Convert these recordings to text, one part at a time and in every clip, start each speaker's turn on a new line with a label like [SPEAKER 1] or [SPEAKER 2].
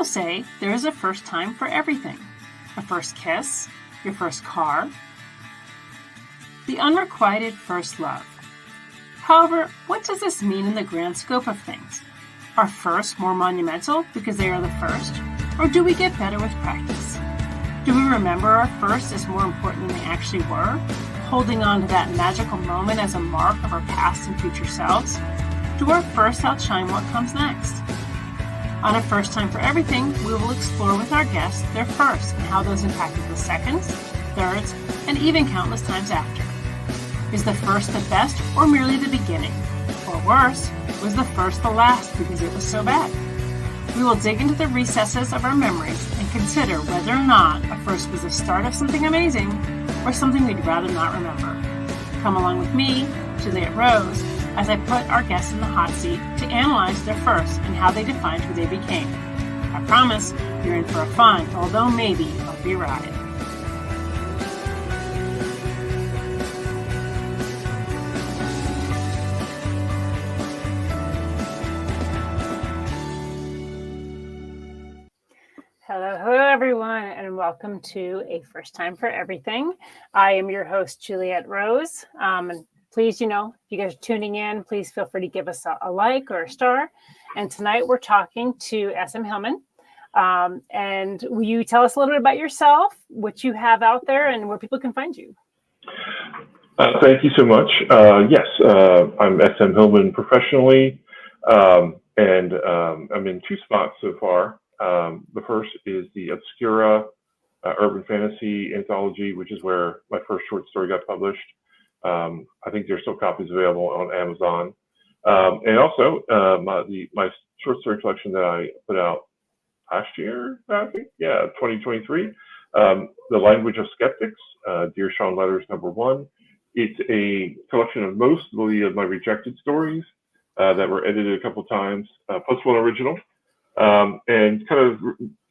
[SPEAKER 1] say there is a first time for everything. A first kiss, your first car, the unrequited first love. However, what does this mean in the grand scope of things? Are firsts more monumental because they are the first, or do we get better with practice? Do we remember our first as more important than they actually were, holding on to that magical moment as a mark of our past and future selves? Do our firsts outshine what comes next? On A First Time for Everything, we will explore with our guests their firsts and how those impacted the seconds, thirds, and even countless times after. Is the first the best or merely the beginning? Or worse, was the first the last because it was so bad? We will dig into the recesses of our memories and consider whether or not a first was the start of something amazing or something we'd rather not remember. Come along with me, Juliet Rose, as I put our guests in the hot seat to analyze their firsts and how they defined who they became. I promise you're in for a fun, although maybe bumpy ride. Hello, everyone, and welcome to A First Time for Everything. I am your host, Juliet Rose. And please, if you guys are tuning in, please feel free to give us a like or a star. And tonight we're talking to S.M. Hillman. And will you tell us a little bit about yourself, what you have out there, and where people can find you?
[SPEAKER 2] Thank you so much. Yes, I'm S.M. Hillman professionally, and I'm in two spots so far. The first is the Obscura urban fantasy anthology, which is where my first short story got published. I think there's still copies available on Amazon. And also my short story collection that I put out last year, I think, 2023, The Language of Skeptics, Dear Sean Letters #1. It's a collection of mostly of my rejected stories that were edited a couple times, plus one original. And kind of,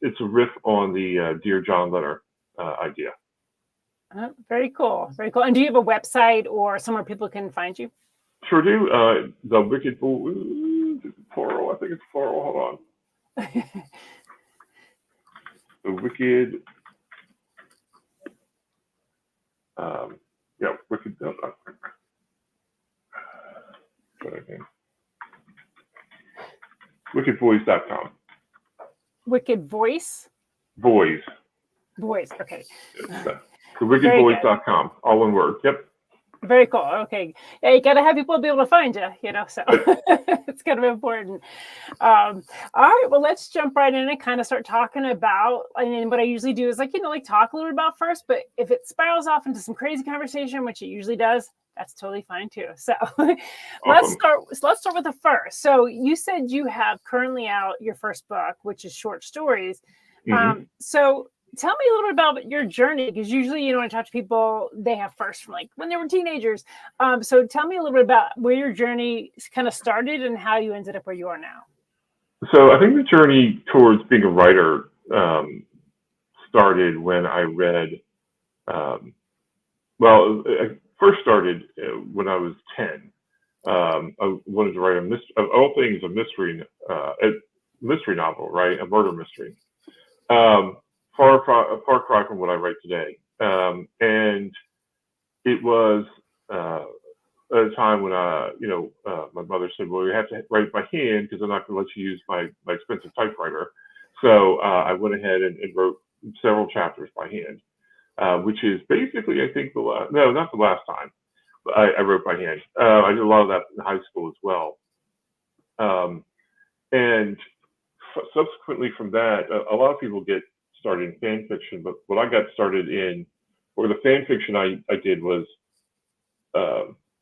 [SPEAKER 2] it's a riff on the Dear John letter idea.
[SPEAKER 1] Very cool. Very cool. And do you have a website or somewhere people can find you?
[SPEAKER 2] Sure do. The Wicked plural. I think it's plural. Hold on. The Wicked. Wicked. Wickedvoice.com.
[SPEAKER 1] Wicked Voice?
[SPEAKER 2] Voice,
[SPEAKER 1] okay.
[SPEAKER 2] Wickedvoice.com, all one word. Yep.
[SPEAKER 1] Very cool. Okay. Yeah, you got to have people be able to find you, so it's kind of important. All right. Well, let's jump right in and kind of start talking about, what I usually do is talk a little bit about first, but if it spirals off into some crazy conversation, which it usually does, that's totally fine too. So let's start with the first. So you said you have currently out your first book, which is short stories.
[SPEAKER 2] Mm-hmm.
[SPEAKER 1] So tell me a little bit about your journey, because usually, when I talk to people, they have first from when they were teenagers. So tell me a little bit about where your journey kind of started and how you ended up where you are now.
[SPEAKER 2] So I think the journey towards being a writer started when I read, I first started when I was 10. I wanted to write of all things, a mystery novel, right? A murder mystery. Far cry from what I write today. And it was at a time when my mother said, well, you have to write by hand because I'm not going to let you use my expensive typewriter. So I went ahead and wrote several chapters by hand, which is basically, I think, not the last time, but I wrote by hand. I did a lot of that in high school as well. And subsequently from that, a lot of people get started in fan fiction, but what I got started in, or the fan fiction I did was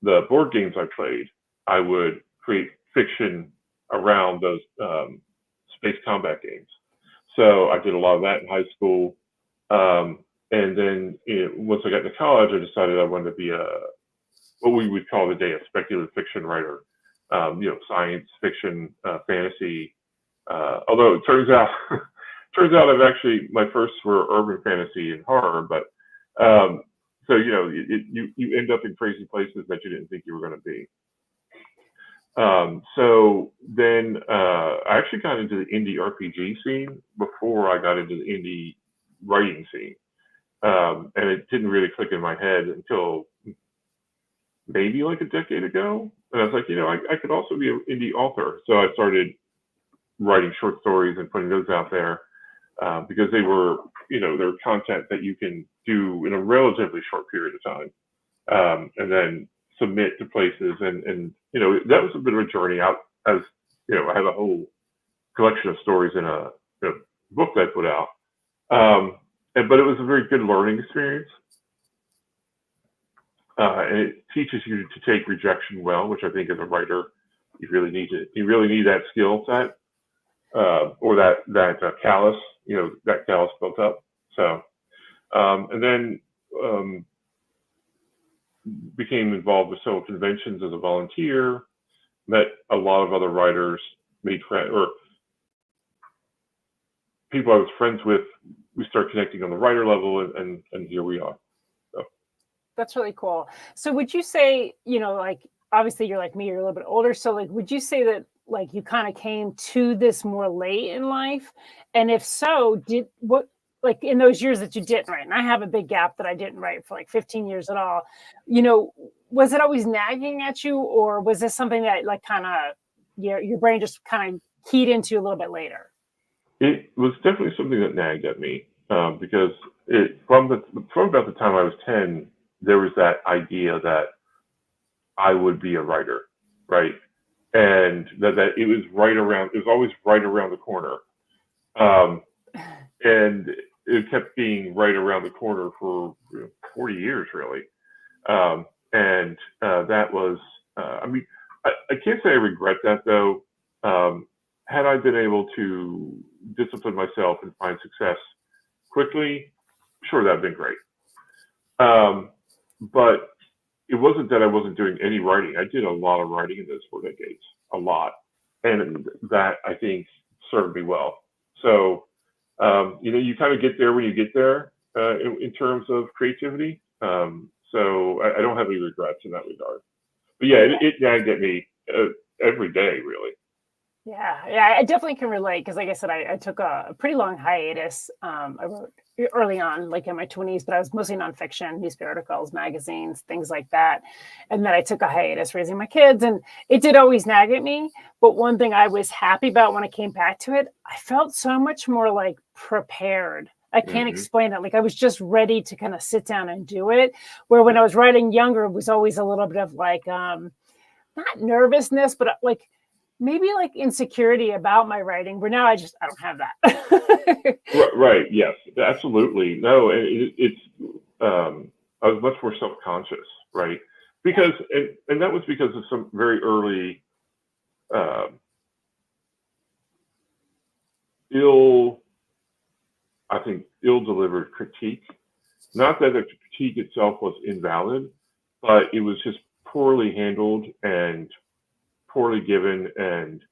[SPEAKER 2] the board games I played. I would create fiction around those space combat games. So I did a lot of that in high school. And then once I got into college, I decided I wanted to be what we would call today a speculative fiction writer. Science fiction, fantasy. Although it turns out I've actually, my firsts were urban fantasy and horror, but so you end up in crazy places that you didn't think you were going to be. So then I actually got into the indie RPG scene before I got into the indie writing scene. And it didn't really click in my head until maybe like a decade ago. And I was like, I could also be an indie author. So I started writing short stories and putting those out there because they were, they're content that you can do in a relatively short period of time, and then submit to places. And that was a bit of a journey out as, I have a whole collection of stories in a book that I put out. But it was a very good learning experience. And it teaches you to take rejection well, which I think as a writer, you really need that skill set, or that callus, that callus built up. So, and then became involved with several conventions as a volunteer, met a lot of other writers, made friends, or people I was friends with. We start connecting on the writer level, and here we are. So.
[SPEAKER 3] That's really cool. So would you say, like, obviously you're like me, you're a little bit older. So like, would you say that like you kind of came to this more late in life? And if so, like in those years that you didn't write, and I have a big gap that I didn't write for like 15 years at all, was it always nagging at you, or was this something that like kind of your brain just kind of keyed into a little bit later?
[SPEAKER 2] It was definitely something that nagged at me, because from about the time I was 10, there was that idea that I would be a writer, right? And that it was always right around the corner. And it kept being right around the corner for 40 years, really. And that was, I can't say I regret that, though. Had I been able to discipline myself and find success quickly, sure, that'd been great. But it wasn't that I wasn't doing any writing. I did a lot of writing in those 4 decades, a lot. And that, I think, served me well. So, you kind of get there when you get there in terms of creativity. So I don't have any regrets in that regard. But yeah, it nagged at me every day, really.
[SPEAKER 3] Yeah, I definitely can relate because, like I said, I took a pretty long hiatus. I wrote early on, like in my 20s, but I was mostly nonfiction, newspaper articles, magazines, things like that. And then I took a hiatus raising my kids, and it did always nag at me. But one thing I was happy about when I came back to it, I felt so much more like prepared. I can't explain it. Like I was just ready to kind of sit down and do it. Where when I was writing younger, it was always a little bit of like, not nervousness, but like, maybe like insecurity about my writing, where now I don't have that.
[SPEAKER 2] Right. Yes, absolutely. No, it's, I was much more self-conscious, right? Because, and that was because of some very early, ill-delivered critique. Not that the critique itself was invalid, but it was just poorly handled and poorly given. And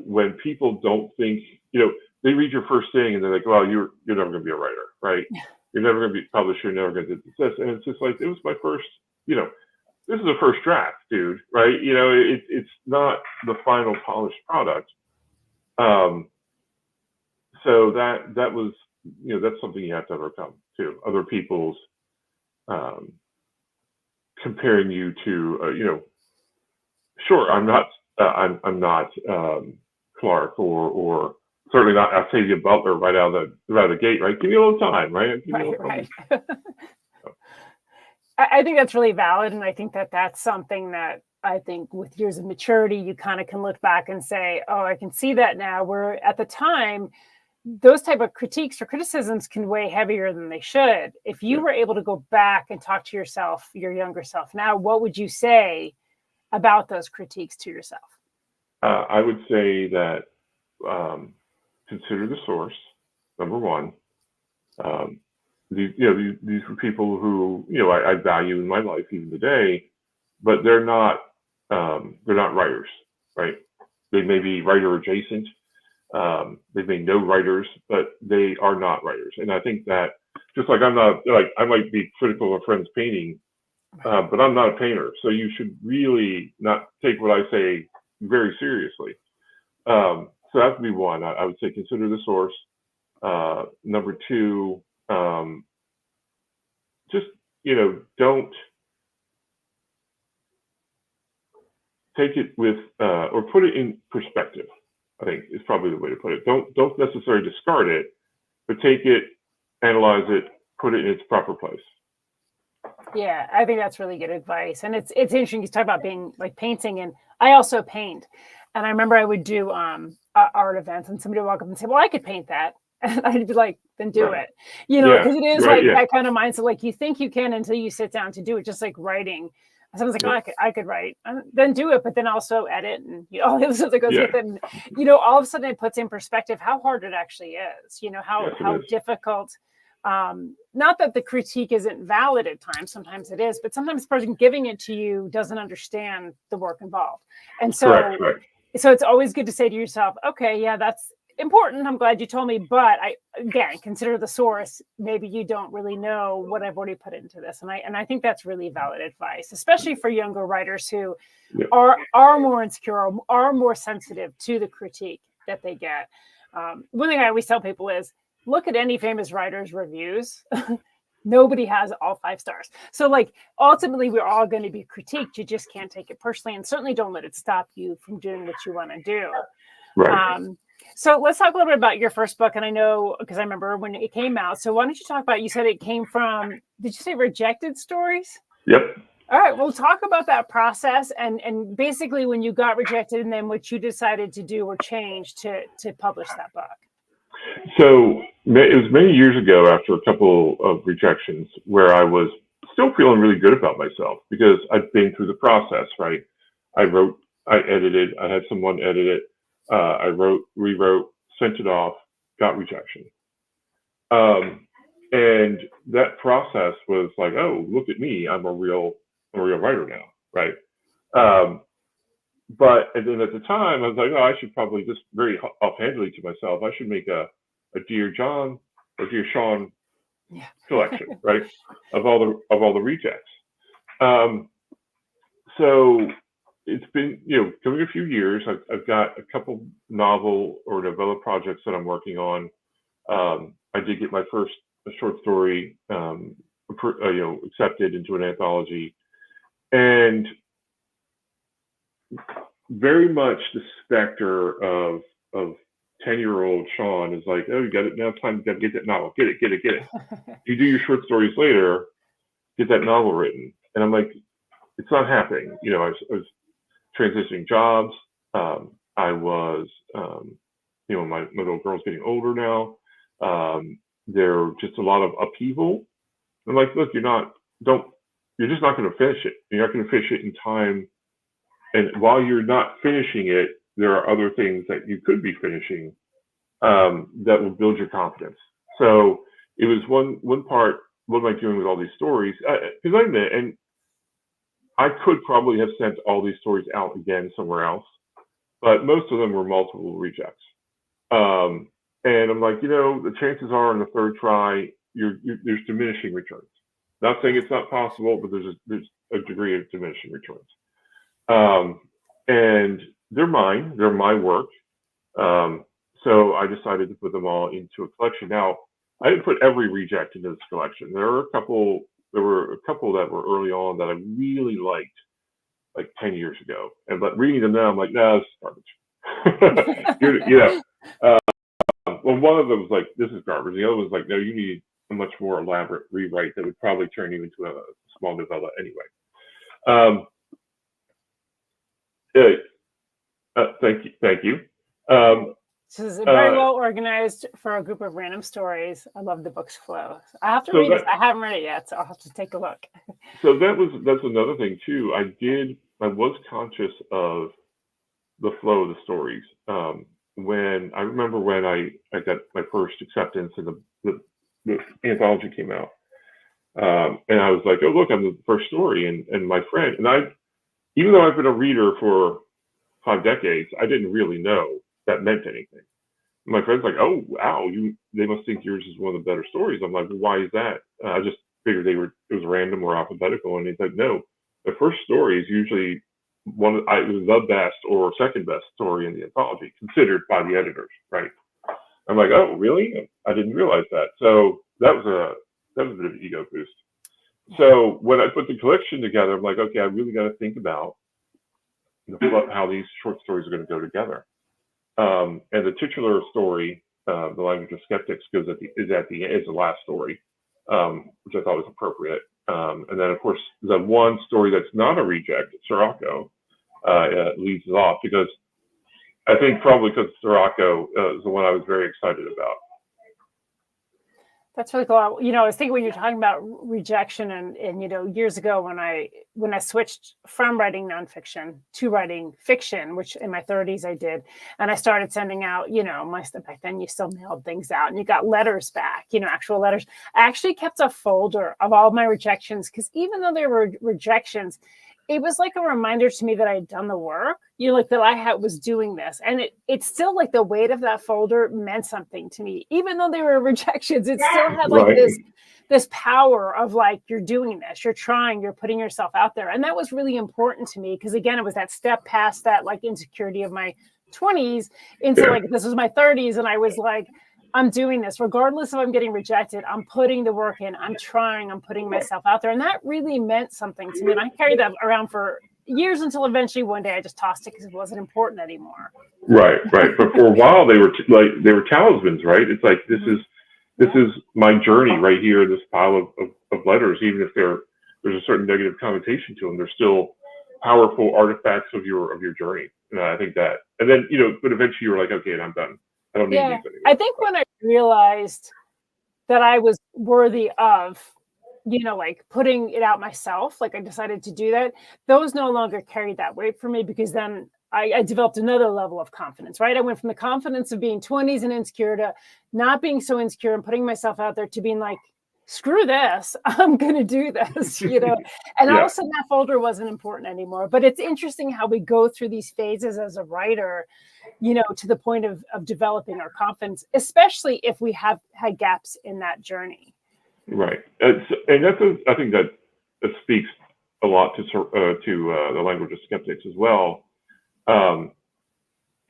[SPEAKER 2] when people don't think, they read your first thing and they're like, well, you're never going to be a writer, right? You're never going to be a publisher, you're never going to do this. And it's just like, it was my first, this is the first draft, dude, right? It's not the final polished product. So that was, that's something you have to overcome too. Other people's comparing you to, sure, I'm not Clark or certainly not Octavia Butler right out of the gate, right? Give me a little time, right?
[SPEAKER 3] Right. I think that's really valid, and I think that that's something that I think with years of maturity, you kind of can look back and say, oh, I can see that now, where at the time, those type of critiques or criticisms can weigh heavier than they should. If you were able to go back and talk to yourself, your younger self now, what would you say about those critiques to yourself?
[SPEAKER 2] I would say that consider the source, number one. These were people who I value in my life even today, but they're not writers, right? They may be writer adjacent. They may know writers, but they are not writers. And I think that just like I might be critical of a friend's painting, but I'm not a painter, so you should really not take what I say very seriously. So that would be one. I would say consider the source. Number two, just, don't take it with, or put it in perspective, I think is probably the way to put it. Don't necessarily discard it, but take it, analyze it, put it in its proper place.
[SPEAKER 3] Yeah, I think that's really good advice. And it's interesting you talk about being like painting, and I also paint. And I remember I would do art events and somebody would walk up and say, well, I could paint that. And I'd be like, then do
[SPEAKER 2] Right.
[SPEAKER 3] it. Because it is
[SPEAKER 2] Right,
[SPEAKER 3] like that kind of mindset, like you think you can until you sit down to do it, just like writing. Someone's like, oh, I could write, then do it, but then also edit and all the other stuff that goes with it. And, all of a sudden it puts in perspective how hard it actually is, how difficult. Not that the critique isn't valid at times, sometimes it is, but sometimes the person giving it to you doesn't understand the work involved. And so,
[SPEAKER 2] Correct.
[SPEAKER 3] So it's always good to say to yourself, okay, yeah, that's important. I'm glad you told me, but again, consider the source. Maybe you don't really know what I've already put into this. And I think that's really valid advice, especially for younger writers who are more insecure, are more sensitive to the critique that they get. One thing I always tell people is, look at any famous writer's reviews. Nobody has all 5 stars. So like ultimately we're all going to be critiqued. You just can't take it personally, and certainly don't let it stop you from doing what you want to do.
[SPEAKER 2] Right.
[SPEAKER 3] So let's talk a little bit about your first book. And I know, because I remember when it came out. So why don't you talk about, you said it came from, did you say rejected stories?
[SPEAKER 2] Yep.
[SPEAKER 3] All right, well, talk about that process and basically when you got rejected and then what you decided to do or change to publish that book.
[SPEAKER 2] So it was many years ago, after a couple of rejections, where I was still feeling really good about myself because I'd been through the process, right? I wrote, I edited, I had someone edit it. I wrote, rewrote, sent it off, got rejection. And that process was like, oh, look at me, I'm a real writer now, right? But and then at the time, I was like, oh, I should probably just very offhandedly to myself, I should make a Dear John or Dear Sean collection, right? Of all the rejects. So it's been, coming a few years. I've got a couple novel or novella projects that I'm working on. I did get my first short story, accepted into an anthology, and very much the specter of 10-year-old Sean is like, oh, you got it now. It's time, you got to get that novel. Get it. You do your short stories later, get that novel written. And I'm like, it's not happening. I was transitioning jobs. I was, my little girl's getting older now. There are just a lot of upheaval. I'm like, look, you're just not going to finish it. You're not going to finish it in time. And while you're not finishing it, there are other things that you could be finishing that will build your confidence. So it was one part, what am I doing with all these stories? Because I admit, and I could probably have sent all these stories out again somewhere else, but most of them were multiple rejects. And I'm like, the chances are on the third try, there's diminishing returns. Not saying it's not possible, but there's a degree of diminishing returns. And they're my work. So I decided to put them all into a collection. Now, I didn't put every reject into this collection. There were a couple that were early on that I really liked, like 10 years ago. But reading them now, I'm like, no, this is garbage. Well, one of them was like, this is garbage. The other was like, no, you need a much more elaborate rewrite that would probably turn you into a small novella anyway. Thank you.
[SPEAKER 3] This is very well organized for a group of random stories. I love the book's flow. I have to read it. I haven't read it yet, so I'll have to take a look.
[SPEAKER 2] So that's another thing too. I was conscious of the flow of the stories. When I got my first acceptance and the anthology came out, and I was like, oh look, I'm the first story, and my friend and even though I've been a reader for 5 decades, I didn't really know that meant anything. My friend's like, oh wow, they must think yours is one of the better stories. I'm like, well, why is that? figured it was random or alphabetical, and he's like, no, the first story is usually it was the best or second best story in the anthology, considered by the editors, right? I'm like, oh, really? I didn't realize that. So that was a bit of an ego boost. So when I put the collection together, I'm like, okay, I really got to think about how these short stories are going to go together. And the titular story, The Language of Skeptics, is the last story, which I thought was appropriate. And then, of course, the one story that's not a reject, Sirocco, leads it off, because I think probably because Sirocco is the one I was very excited about.
[SPEAKER 3] That's really cool. You know, I was thinking when you're talking about rejection and you know, years ago when I switched from writing nonfiction to writing fiction, which in my 30s I did, and I started sending out, you know, my stuff back then, you still mailed things out and you got letters back, you know, actual letters. I actually kept a folder of all of my rejections, because even though they were rejections, it was like a reminder to me that I had done the work, you know, like that I was doing this. And it's still like the weight of that folder meant something to me, even though they were rejections. It still had like this power of like, you're doing this, you're trying, you're putting yourself out there. And that was really important to me, because again, it was that step past that like insecurity of my 20s into like, this was my 30s. And I was like, I'm doing this, regardless if I'm getting rejected, I'm putting the work in, I'm trying, I'm putting myself out there. And that really meant something to me. And I carried that around for years until eventually one day I just tossed it because it wasn't important anymore.
[SPEAKER 2] Right. But for a while they were talismans, right? It's like, this is my journey right here, this pile of letters, even if there's a certain negative connotation to them, they're still powerful artifacts of your journey. And I think that, and then, you know, but eventually you were like, okay, and I'm done. I don't need these anymore.
[SPEAKER 3] I think when I realized that I was worthy of, you know, like putting it out myself, like I decided to do that, those no longer carried that weight for me, because then I developed another level of confidence, right? I went from the confidence of being 20s and insecure to not being so insecure and putting myself out there to being like, screw this, I'm going to do this, you know? And all of a sudden that folder wasn't important anymore. But it's interesting how we go through these phases as a writer, you know, to the point of developing our confidence, especially if we have had gaps in that journey.
[SPEAKER 2] Right. And I think that speaks a lot to the Language of Skeptics as well.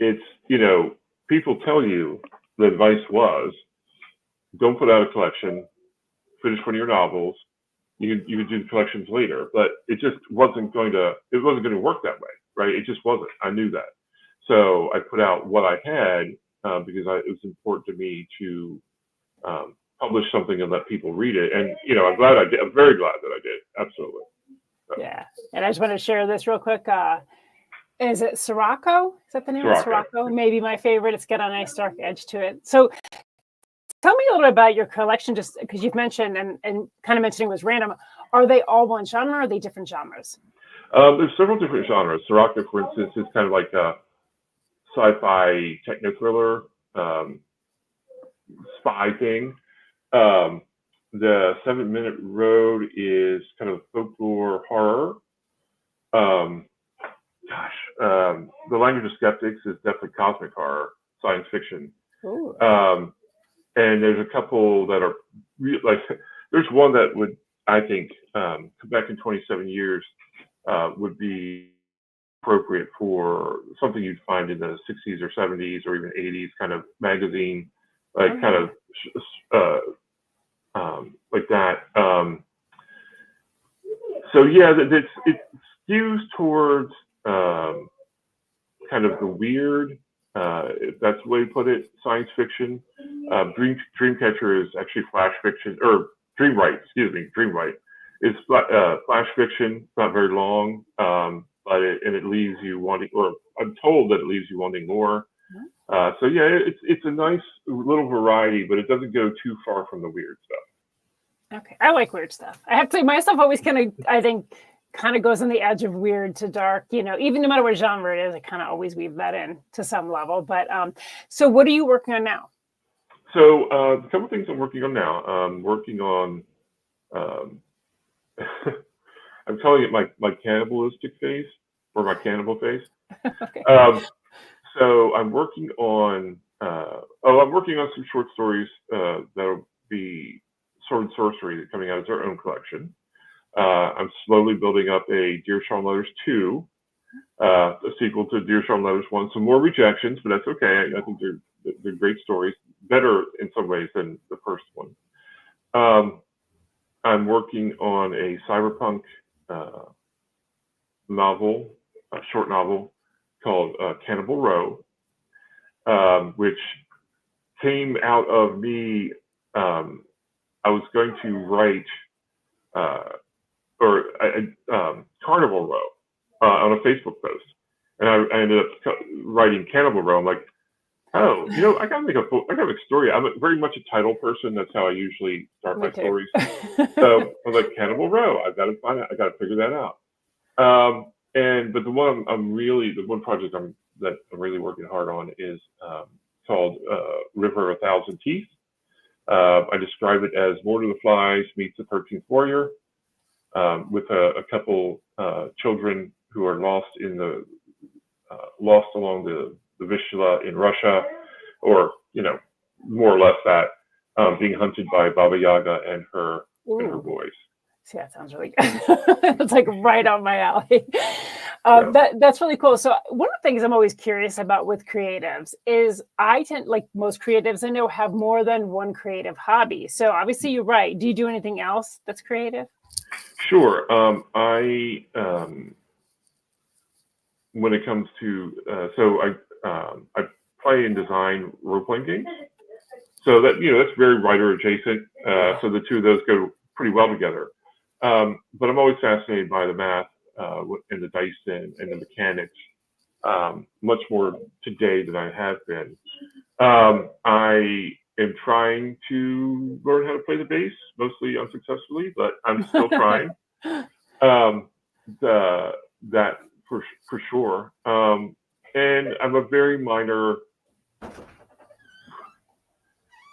[SPEAKER 2] It's, you know, people tell you the advice was, don't put out a collection, finish one of your novels, you could do the collections later, but it just wasn't going to work that way, right? It just wasn't. I knew that. So I put out what I had because it was important to me to publish something and let people read it. And, you know, I'm glad I did. I'm very glad that I did. Absolutely. So.
[SPEAKER 3] Yeah. And I just want to share this real quick. Is it Sirocco? Is that the name? Sirocco? Maybe my favorite. It's got a nice dark edge to it. So tell me a little bit about your collection, just because you've mentioned and kind of mentioning was random. Are they all one genre, or are they different genres?
[SPEAKER 2] There's several different genres. Sirocco, for instance, is kind of like a sci-fi techno thriller, spy thing. The 7 Minute Road is kind of folklore horror. The Language of Skeptics is definitely cosmic horror, science fiction. And there's a couple that are like, there's one that would, I think, come back in 27 years, would be appropriate for something you'd find in the 60s or 70s or even 80s kind of magazine, like kind of like that. So yeah, it skews towards kind of the weird, if that's the way to put it, science fiction. Dreamcatcher is actually flash fiction, or Dreamwrite is flash fiction. It's not very long, but it leaves you wanting, or I'm told that it leaves you wanting more. So yeah, it's a nice little variety, but it doesn't go too far from the weird stuff.
[SPEAKER 3] Okay, I like weird stuff. I have to say, my stuff always kind of, I think, kind of goes on the edge of weird to dark, you know, even no matter what genre it is, I kind of always weave that in to some level. But so what are you working on now?
[SPEAKER 2] So a couple of things I'm working on now. I'm working on, I'm calling it my cannibalistic phase, or my cannibal phase.
[SPEAKER 3] Okay.
[SPEAKER 2] So I'm working on, I'm working on some short stories that'll be Sword and Sorcery coming out as their own collection. I'm slowly building up a Dear Sean Letters 2, a sequel to Dear Sean Letters 1. Some more rejections, but that's okay. I think they're great stories, better in some ways than the first one. I'm working on a cyberpunk novel, a short novel called Cannibal Row, which came out of me. I was going to write Carnival Row on a Facebook post, and I ended up writing Cannibal Row. I'm like, oh, I gotta make a story. I'm very much a title person. That's how I usually start my stories. So I was like, Cannibal Row. I gotta find it. I gotta figure that out. But the one project that I'm really working hard on is called River of a Thousand Teeth. I describe it as Lord of the Flies meets the 13th Warrior, with a couple children who are lost along the Vistula in Russia, or more or less that, being hunted by Baba Yaga and her boys.
[SPEAKER 3] See, that sounds really good. It's like right on my alley. That's really cool. So one of the things I'm always curious about with creatives is like most creatives I know, have more than one creative hobby. So obviously you write. Do you do anything else that's creative?
[SPEAKER 2] Sure. When it comes to, I play and design role-playing games. So that's very writer adjacent. So the two of those go pretty well together. But I'm always fascinated by the math and the dice and the mechanics, much more today than I have been. I am trying to learn how to play the bass, mostly unsuccessfully, but I'm still trying. That for sure. And I'm a very minor.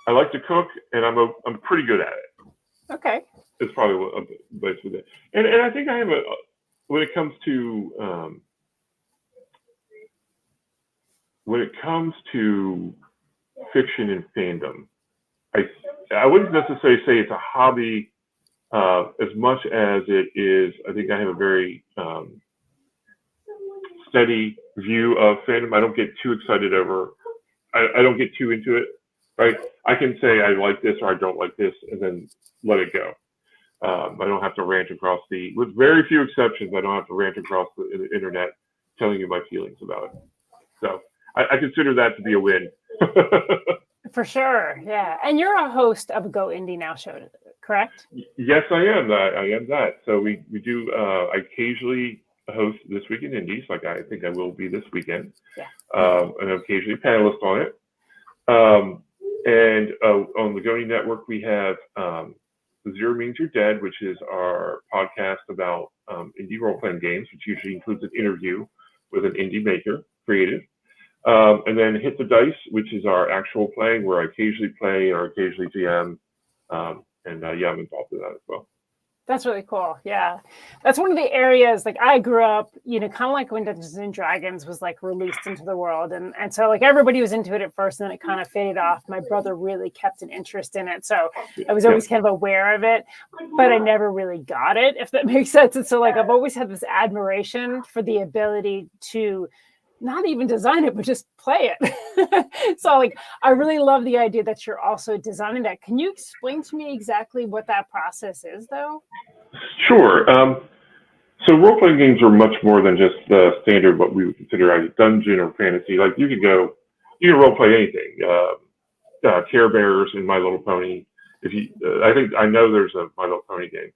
[SPEAKER 2] I like to cook, and I'm pretty good at it.
[SPEAKER 3] Okay.
[SPEAKER 2] It's probably basically that. And I think I have when it comes to fiction and fandom, I wouldn't necessarily say it's a hobby as much as it is. I think I have a very steady view of fandom. I don't get too excited over. I don't get too into it. Right? I can say I like this or I don't like this, and then let it go. I don't have to rant across with very few exceptions, I don't have to rant across the internet telling you my feelings about it. So I consider that to be a win.
[SPEAKER 3] For sure, yeah. And you're a host of a Go Indie Now show, correct?
[SPEAKER 2] Yes, I am. I am that. So we do. I occasionally host This Week in Indies, like I think I will be this weekend.
[SPEAKER 3] Yeah.
[SPEAKER 2] And I'm occasionally a panelist on it. And on the Go Indie Network, we have Zero Means You're Dead, which is our podcast about indie role-playing games, which usually includes an interview with an indie maker, creative. And then Hit the Dice, which is our actual play, where I occasionally play or occasionally GM. I'm involved in that as well.
[SPEAKER 3] That's really cool. Yeah. That's one of the areas, like I grew up, kind of like when Dungeons and Dragons was like released into the world. And so like everybody was into it at first, and then it kind of faded off. My brother really kept an interest in it. So I was always kind of aware of it, but I never really got it, if that makes sense. And so like, I've always had this admiration for the ability to not even design it, but just play it. So like, I really love the idea that you're also designing that. Can you explain to me exactly what that process is though?
[SPEAKER 2] Sure. So role-playing games are much more than just the standard, what we would consider a dungeon or fantasy. Like you can role-play anything. Care Bears in My Little Pony. I know there's a My Little Pony game.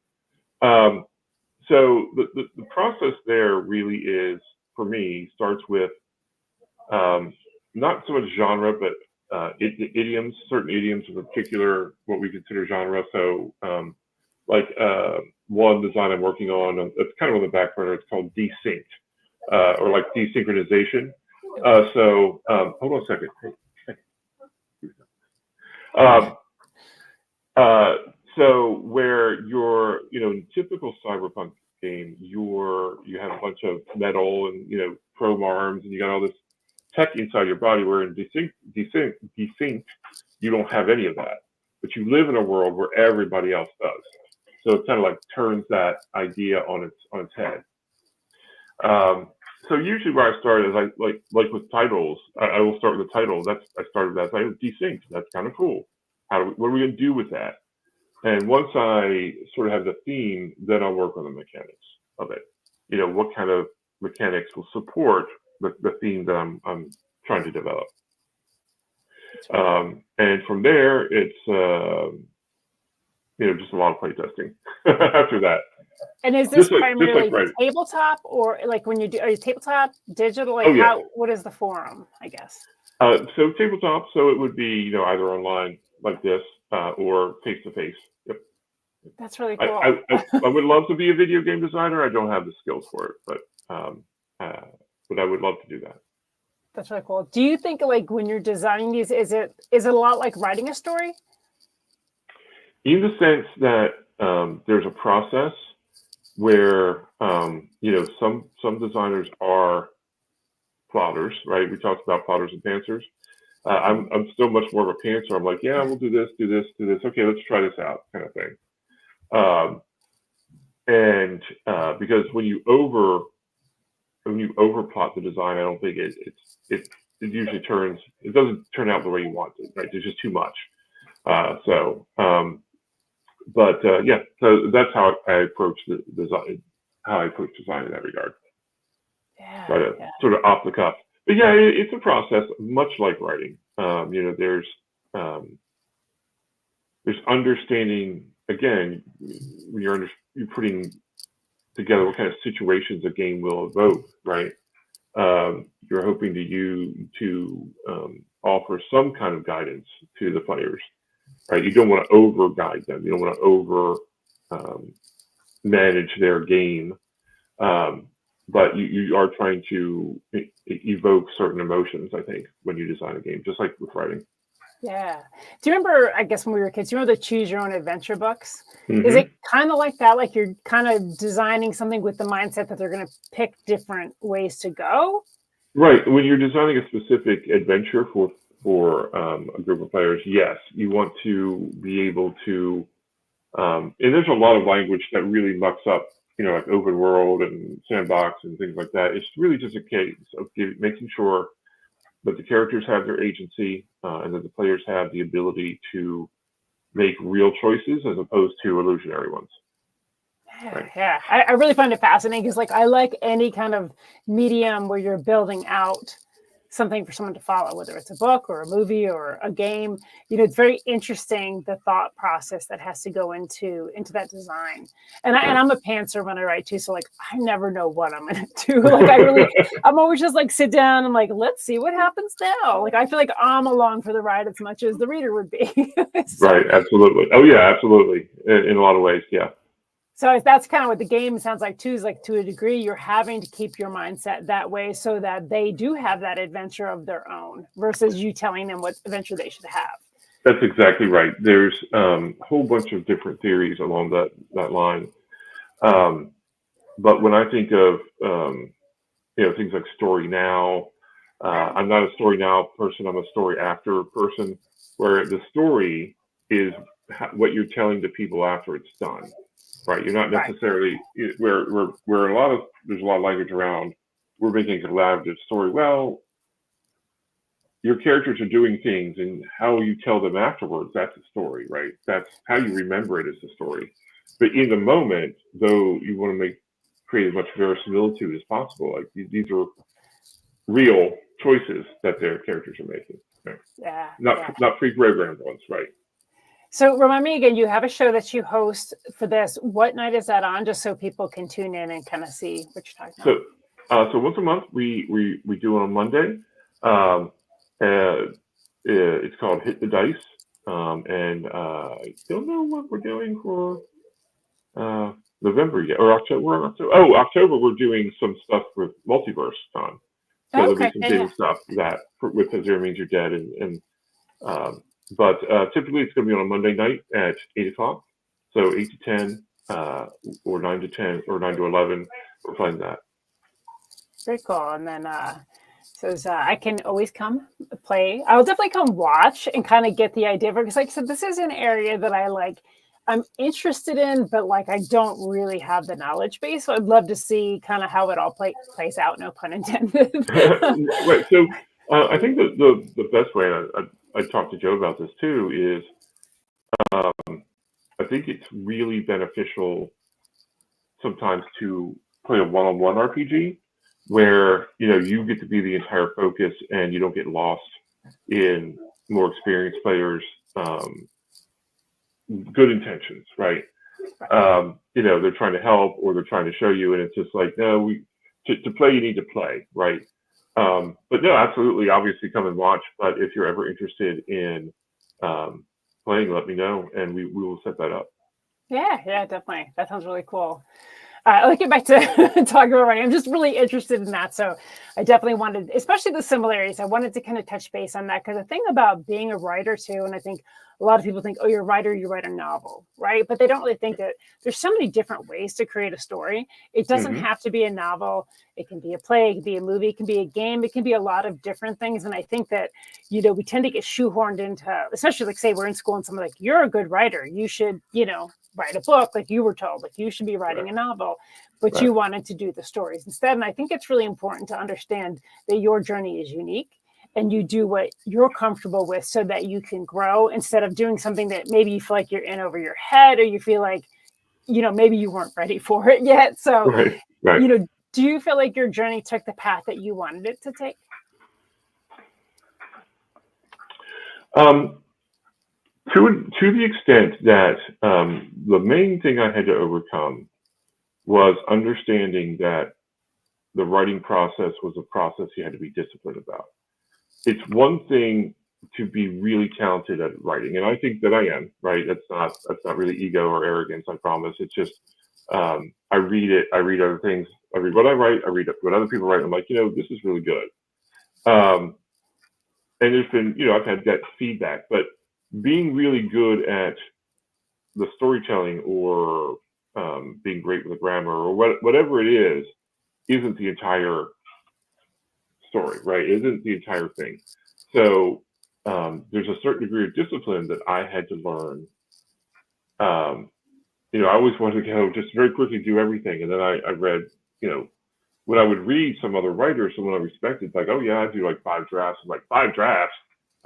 [SPEAKER 2] So the process there really is, for me, starts with not so much genre, but idioms, certain idioms in particular, what we consider genre. So one design I'm working on, it's kind of on the back burner, it's called desynced, or like desynchronization. Hold on a second. So where you're, in typical cyberpunk game, you have a bunch of metal and chrome arms, and you got all this tech inside your body. Where in desynced, you don't have any of that. but you live in a world where everybody else does. So it kind of like turns that idea on its head. So usually where I start is like with titles, I will start with the title. I started that title, Desynced. That's kind of cool. What are we going to do with that? And once I sort of have the theme, then I'll work on the mechanics of it. You know, what kind of mechanics will support the theme that I'm trying to develop. And from there, it's just a lot of playtesting after that.
[SPEAKER 3] And is this primarily tabletop, or like when are you tabletop, digital? Like what is the forum, I guess?
[SPEAKER 2] So tabletop, so it would be, either online like this or face to face. Yep.
[SPEAKER 3] That's really cool.
[SPEAKER 2] I would love to be a video game designer. I don't have the skills for it, but I would love to do that.
[SPEAKER 3] That's really cool. Do you think, like, when you're designing these, is it a lot like writing a story?
[SPEAKER 2] In the sense that there's a process where some designers are plotters, right? We talked about plotters and pantsers. I'm still much more of a pantser. I'm like, yeah, we'll do this. Okay, let's try this out, kind of thing. Because when you overplot the design, I don't think it usually doesn't turn out the way you want it, right? There's just too much. So that's how I approach the design, design in that regard.
[SPEAKER 3] Yeah.
[SPEAKER 2] Try to sort of off the cuff. But yeah, it's a process, much like writing. There's understanding, again, when you're putting together what kind of situations a game will evoke, right? You're hoping to offer some kind of guidance to the players, right? You don't want to over guide them. You don't want to over manage their game, but you are trying to evoke certain emotions, I think, when you design a game, just like with writing.
[SPEAKER 3] Yeah. Do you remember, I guess when we were kids, do you remember the Choose Your Own Adventure books?
[SPEAKER 2] Mm-hmm.
[SPEAKER 3] Is it kind of like that? Like you're kind of designing something with the mindset that they're going to pick different ways to go?
[SPEAKER 2] Right. When you're designing a specific adventure for a group of players, yes, you want to be able to, and there's a lot of language that really mucks up, like open world and sandbox and things like that. It's really just a case of making sure that the characters have their agency and that the players have the ability to make real choices as opposed to illusionary ones.
[SPEAKER 3] Right. Yeah, I really find it fascinating because, like, I like any kind of medium where you're building out something for someone to follow, whether it's a book or a movie or a game. It's very interesting, the thought process that has to go into that design. And I'm a pantser when I write too, so like I never know what I'm gonna do. Like I'm always just like sit down and like, let's see what happens now. Like I feel like I'm along for the ride as much as the reader would be. So,
[SPEAKER 2] right, absolutely. Oh yeah, absolutely. In a lot of ways, yeah.
[SPEAKER 3] So that's kind of what the game sounds like too, is like to a degree, you're having to keep your mindset that way so that they do have that adventure of their own versus you telling them what adventure they should have.
[SPEAKER 2] That's exactly right. There's a whole bunch of different theories along that line. But when I think of, things like story now, I'm not a story now person, I'm a story after person, where the story is what you're telling the people after it's done. Right, you're not necessarily where there's a lot of language around. We're making a collaborative story. Well, your characters are doing things, and how you tell them afterwards, that's a story, right? That's how you remember it as a story. But in the moment, though, you want to create as much verisimilitude as possible. Like these are real choices that their characters are making. Right?
[SPEAKER 3] Yeah.
[SPEAKER 2] Not pre-programmed ones, right?
[SPEAKER 3] So remind me again, you have a show that you host for this. What night is that on? Just so people can tune in and kind of see what you're talking about.
[SPEAKER 2] So once a month we do it on Monday. It's called Hit the Dice, and I don't know what we're doing for November yet, or October. October we're doing some stuff with Multiverse Con. So there'll be some dating stuff with Zero Means You're Dead but typically it's going to be on a Monday night at 8 o'clock. So 8 to 10 or 9 to 10 or 9 to 11. We're playing that.
[SPEAKER 3] Very cool. And then So I can always come play. I'll definitely come watch and kind of get the idea of it. Because like I said, this is an area that I'm interested in, but like I don't really have the knowledge base. So I'd love to see kind of how it all plays out. No pun intended.
[SPEAKER 2] Right. So I think that the best way, I talked to Joe about this too, is I think it's really beneficial sometimes to play a one-on-one RPG where you get to be the entire focus and you don't get lost in more experienced players' good intentions, right? They're trying to help or they're trying to show you, and it's just like, no, to play you need to play, right? But no, absolutely, obviously come and watch. But if you're ever interested in playing, let me know, and we will set that up.
[SPEAKER 3] Yeah, definitely. That sounds really cool. Let's get back to talking about writing. I'm just really interested in that. So I definitely wanted, especially the similarities, I wanted to kind of touch base on that, because the thing about being a writer too, and I think a lot of people think, oh, you're a writer, you write a novel, right? But they don't really think that there's so many different ways to create a story. It doesn't have to be a novel. It can be a play, it can be a movie, it can be a game, it can be a lot of different things. And I think that, we tend to get shoehorned into, especially like say we're in school and someone's like, you're a good writer, you should, write a book, like you were told, like you should be writing a novel, but you wanted to do the stories instead. And I think it's really important to understand that your journey is unique and you do what you're comfortable with so that you can grow, instead of doing something that maybe you feel like you're in over your head, or you feel like, maybe you weren't ready for it yet. So,
[SPEAKER 2] right.
[SPEAKER 3] Do you feel like your journey took the path that you wanted it to take?
[SPEAKER 2] To the extent that the main thing I had to overcome was understanding that the writing process was a process you had to be disciplined about. It's one thing to be really talented at writing, and I think that I am, right? That's not really ego or arrogance, I promise. It's just I read it, I read other things, I read what I write, I read what other people write, and I'm like, this is really good. And there's been, I've had that feedback, but being really good at the storytelling or being great with the grammar or whatever it is, isn't the entire story, right? Isn't the entire thing. So there's a certain degree of discipline that I had to learn. I always wanted to go just very quickly do everything. And then I read, when I would read some other writers, someone I respected, like, oh yeah, I do like 5 drafts. I'm like, 5 drafts?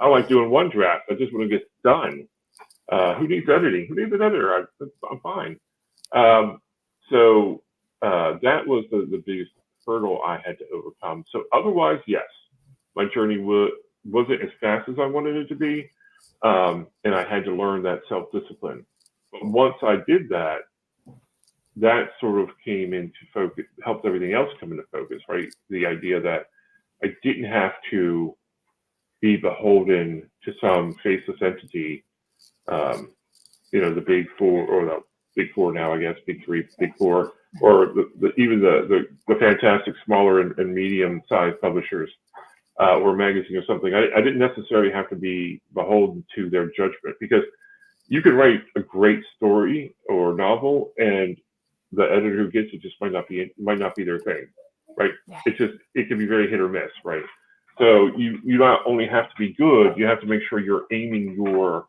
[SPEAKER 2] I like doing 1 draft. I just want to get done. Who needs editing? Who needs an editor? I'm fine. So that was the biggest hurdle I had to overcome. So otherwise, yes, my journey wasn't as fast as I wanted it to be, and I had to learn that self-discipline. But once I did that, that sort of came into focus, helped everything else come into focus, right? The idea that I didn't have to be beholden to some faceless entity, the big 4, or the big 4 now, I guess, big 3, big 4, or even the fantastic smaller and medium-sized publishers or magazine or something. I didn't necessarily have to be beholden to their judgment, because you can write a great story or novel, and the editor who gets it just might not be their thing, right? It can be very hit or miss, right? So you not only have to be good, you have to make sure you're aiming your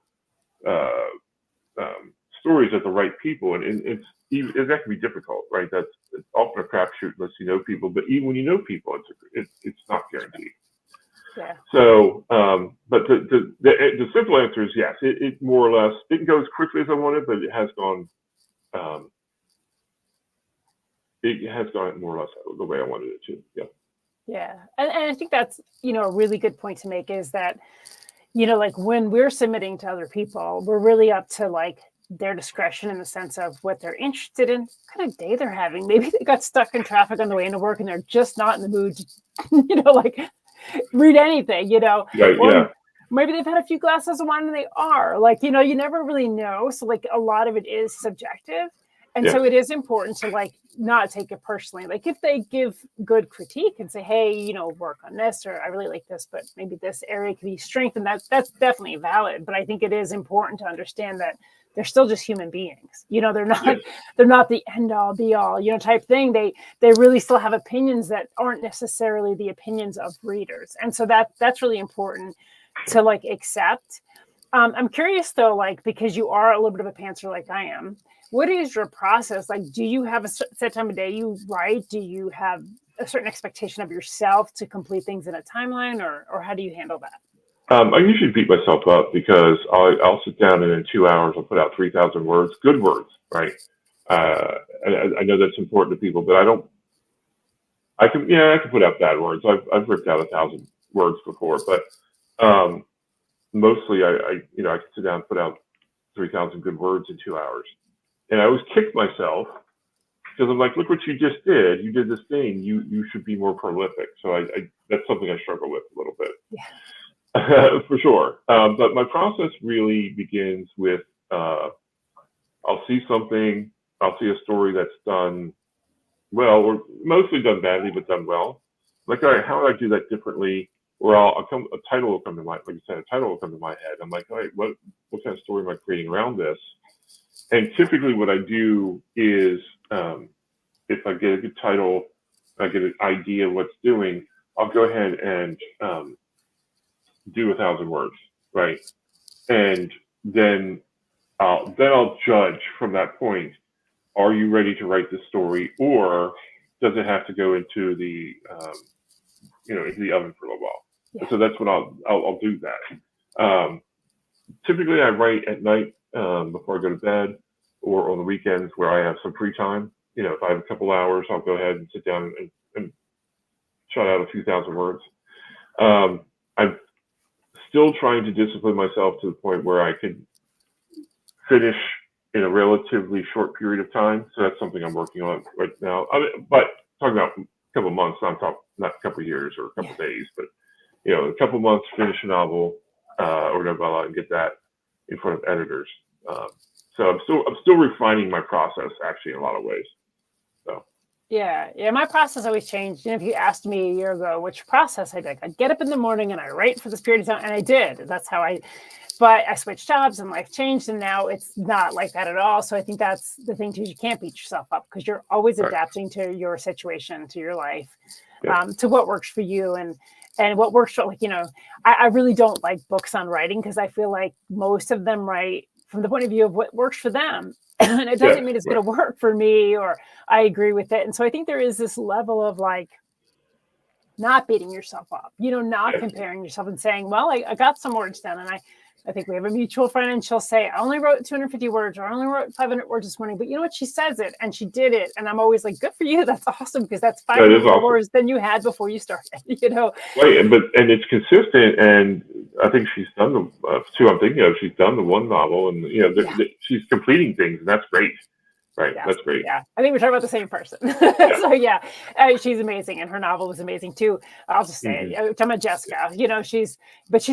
[SPEAKER 2] stories at the right people, and that can be difficult, right? It's often a crapshoot unless you know people, but even when you know people, it's not guaranteed.
[SPEAKER 3] Yeah.
[SPEAKER 2] So, but the simple answer is yes. It more or less didn't go as quickly as I wanted, but it has gone. It has gone more or less the way I wanted it to. Yeah.
[SPEAKER 3] Yeah, and I think that's a really good point to make, is that like when we're submitting to other people, we're really up to like their discretion, in the sense of what they're interested in, what kind of day they're having. Maybe they got stuck in traffic on the way into work and they're just not in the mood to like read anything,
[SPEAKER 2] Yeah.
[SPEAKER 3] Maybe they've had a few glasses of wine and they are like, you never really know. So like a lot of it is subjective. And so it is important to like not take it personally. Like if they give good critique and say, hey, work on this, or I really like this, but maybe this area can be strengthened, that's definitely valid. But I think it is important to understand that they're still just human beings. They're not the end all be all, type thing. They really still have opinions that aren't necessarily the opinions of readers. And so that's really important to like accept. I'm curious though, like, because you are a little bit of a pantser like I am, what is your process? Like, do you have a set time of day you write? Do you have a certain expectation of yourself to complete things in a timeline, or how do you handle that?
[SPEAKER 2] I usually beat myself up because I'll sit down and in 2 hours I'll put out 3,000 words, good words, right? I know that's important to people, but I can put out bad words. I've ripped out 1,000 words before, but mostly I can sit down and put out 3,000 good words in 2 hours. And I always kick myself because I'm like, look what you just did. You did this thing. You should be more prolific. So that's something I struggle with a little bit. Yeah. For sure. But my process really begins with I'll see something. I'll see a story that's done well, or mostly done badly, but done well. Like, all right, how would I do that differently? Or a title will come to my, like you said, a title will come to my head. I'm like, all right, what kind of story am I creating around this? And typically what I do is, if I get a good title, I get an idea of what's doing, I'll go ahead and do 1,000 words, right? And then I'll judge from that point, are you ready to write this story, or does it have to go into the into the oven for a little while? Yeah. So that's when I'll do that. Typically I write at night before I go to bed, or on the weekends where I have some free time. If I have a couple hours, I'll go ahead and sit down and shut out a few thousand words. I'm still trying to discipline myself to the point where I can finish in a relatively short period of time. So that's something I'm working on right now. But talking about a couple of months, not a couple of years or a couple of days, but a couple of months, finish a novel or novella and get that in front of editors. So I'm still refining my process actually in a lot of ways. So.
[SPEAKER 3] Yeah. My process always changed. If you asked me a year ago which process I'd like, I'd get up in the morning and I write for this period of time, and I did. That's how but I switched jobs and life changed, and now it's not like that at all. So I think that's the thing too, is you can't beat yourself up because you're always adapting to your situation, to your life, to what works for you and what works for, I really don't like books on writing because I feel like most of them write from the point of view of what works for them. And it doesn't mean it's going to work for me or I agree with it. And so I think there is this level of like not beating yourself up, not comparing yourself and saying, well, I got some words done. And I think we have a mutual friend and she'll say, I only wrote 250 words or I only wrote 500 words this morning. But you know what? She says it and she did it. And I'm always like, good for you. That's awesome because that's 500 more words than you had before you started,
[SPEAKER 2] Right. And it's consistent. And I think she's done the two I'm thinking of. She's done the one novel and, she's completing things and that's great. Right.
[SPEAKER 3] Yeah.
[SPEAKER 2] That's great.
[SPEAKER 3] Yeah. I think we're talking about the same person. So she's amazing. And her novel was amazing too. I'll just say it. I'm talking about Jessica, she's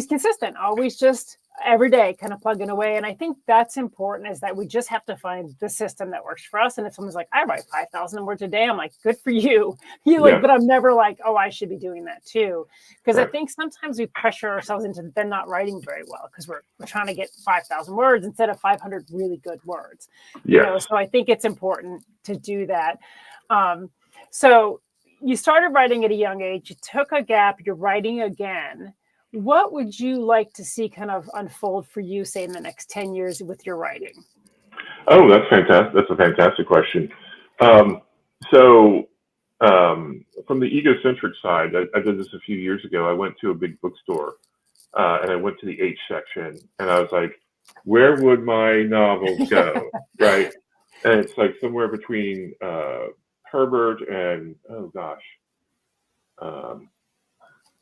[SPEAKER 3] consistent, always just every day kind of plugging away. And I think that's important, is that we just have to find the system that works for us. And if someone's like, I write 5,000 words a day, I'm like, good for you. But I'm never like, oh, I should be doing that too. Because I think sometimes we pressure ourselves into then not writing very well because we're trying to get 5,000 words instead of 500 really good words. So I think it's important to do that. So you started writing at a young age, you took a gap, you're writing again. What would you like to see kind of unfold for you, say, in the next 10 years with your writing?
[SPEAKER 2] Oh, that's fantastic. That's a fantastic question. From the egocentric side, I did this a few years ago. I went to a big bookstore and I went to the H section and I was like, where would my novels go? Right. And it's like somewhere between Herbert and, oh gosh.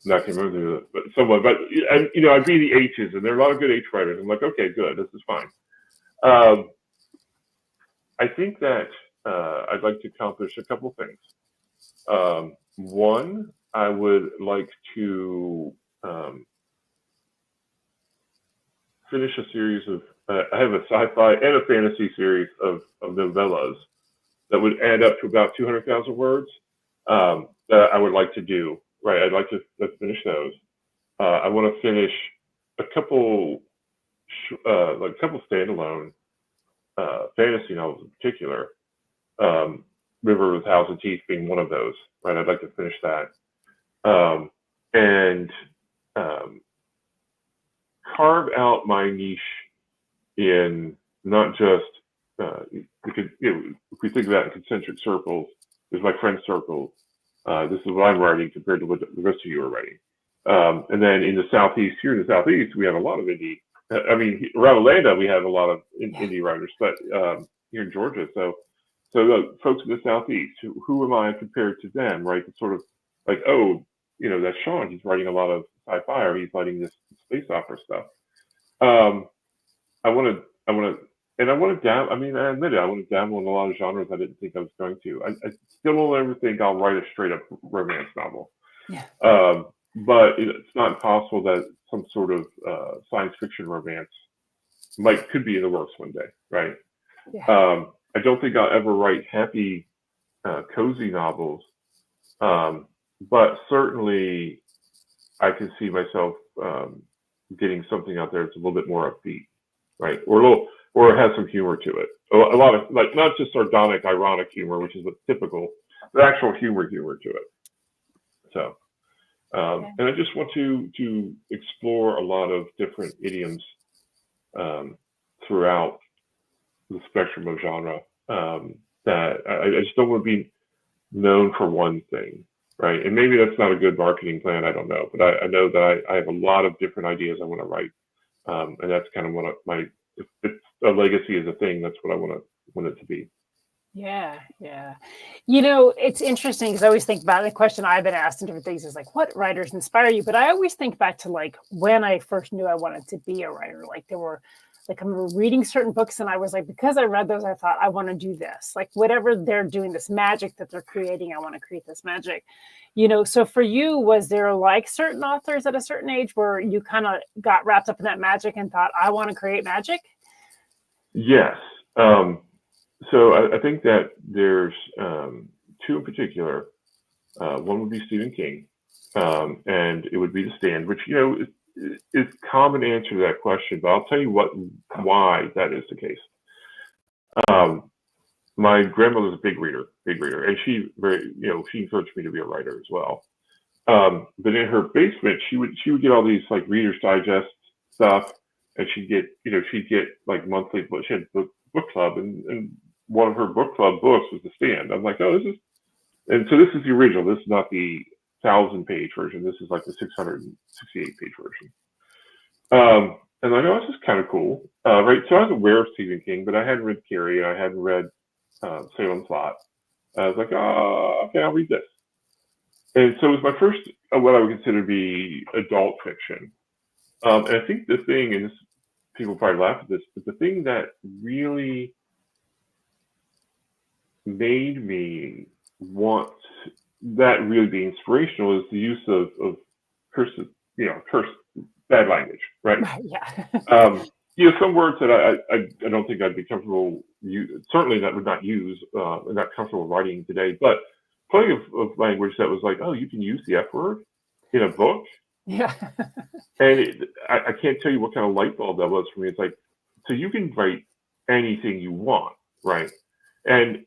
[SPEAKER 2] Not can remember, but someone. But I'd be the H's, and there are a lot of good H writers. I'm like, okay, good, this is fine. I think that I'd like to accomplish a couple things. One, I would like to finish a series of. I have a sci-fi and a fantasy series of novellas that would add up to about 200,000 words that I would like to do. Right, I'd like to finish those. I want to finish a couple standalone fantasy novels in particular. River with Howls and Teeth being one of those, right? I'd like to finish that. And carve out my niche in not just, because, if we think about it in concentric circles, there's my friend circle. This is what I'm writing compared to what the rest of you are writing. And then in the Southeast, here in the Southeast, we have a lot of indie. I mean, around Atlanta, we have a lot of indie writers, but here in Georgia, so folks in the Southeast, who am I compared to them, right? It's sort of like, oh, that's Sean. He's writing a lot of sci-fi, or he's writing this space opera stuff. I want to dabble. I mean, I admit it. I want to dabble in a lot of genres I didn't think I was going to. I still don't ever think I'll write a straight up romance novel.
[SPEAKER 3] Yeah.
[SPEAKER 2] But it's not impossible that some sort of science fiction romance could be in the works one day, right?
[SPEAKER 3] Yeah.
[SPEAKER 2] I don't think I'll ever write happy, cozy novels, but certainly I can see myself getting something out there that's a little bit more upbeat, right? Or it has some humor to it. A lot of, like, not just sardonic, ironic humor, which is what's typical, but actual humor to it. So, and I just want to explore a lot of different idioms throughout the spectrum of genre, that I just don't want to be known for one thing, right? And maybe that's not a good marketing plan, I don't know, but I know that I have a lot of different ideas I want to write, and that's kind of what if it's a legacy is a thing, that's what I want it to be.
[SPEAKER 3] Yeah. It's interesting because I always think about the question I've been asked in different things is like, what writers inspire you? But I always think back to like when I first knew I wanted to be a writer. Like I remember reading certain books and I was like, because I read those, I thought I want to do this. Like whatever they're doing, this magic that they're creating, I want to create this magic. So for you, was there like certain authors at a certain age where you kind of got wrapped up in that magic and thought, I want to create magic?
[SPEAKER 2] Yes. So I think that there's two in particular. One would be Stephen King, and it would be The Stand, which is common answer to that question, but I'll tell you why that is the case. My grandmother was a big reader, and she encouraged me to be a writer as well. But in her basement, she would get all these like Reader's Digest stuff, and she'd get like monthly books. She had book club, and one of her book club books was The Stand. I'm like, oh, this is the original. This is not the 1,000-page version. This is like the 668-page version. And I know this is kind of cool, right? So I was aware of Stephen King, but I hadn't read Carrie, and I hadn't read Salem's Lot. I was like, oh, okay, I'll read this. And so it was my first, what I would consider to be adult fiction. And I think the thing, and this, people probably laugh at this, but the thing that really made me want that really be inspirational is the use of curse, bad language, right?
[SPEAKER 3] Yeah.
[SPEAKER 2] Some words that I don't think I'd be comfortable, certainly that would not use, not comfortable writing today, but plenty of language that was like, oh, you can use the F word in a book.
[SPEAKER 3] Yeah.
[SPEAKER 2] And I can't tell you what kind of light bulb that was for me. It's like, so you can write anything you want, right? And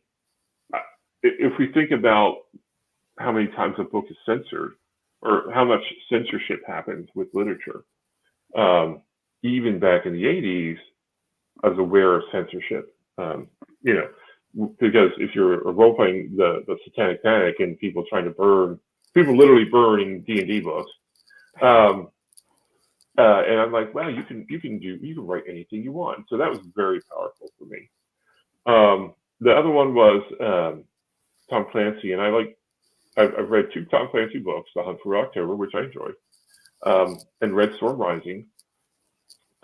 [SPEAKER 2] if we think about how many times a book is censored, or how much censorship happens with literature, even back in the 80s, I was aware of censorship, because if you're role-playing the Satanic Panic and people literally burning D&D books, and I'm like, wow, you can write anything you want. So that was very powerful for me. The other one was Tom Clancy, and I've read 2 Tom Clancy books, The Hunt for October, which I enjoyed, and read Storm Rising.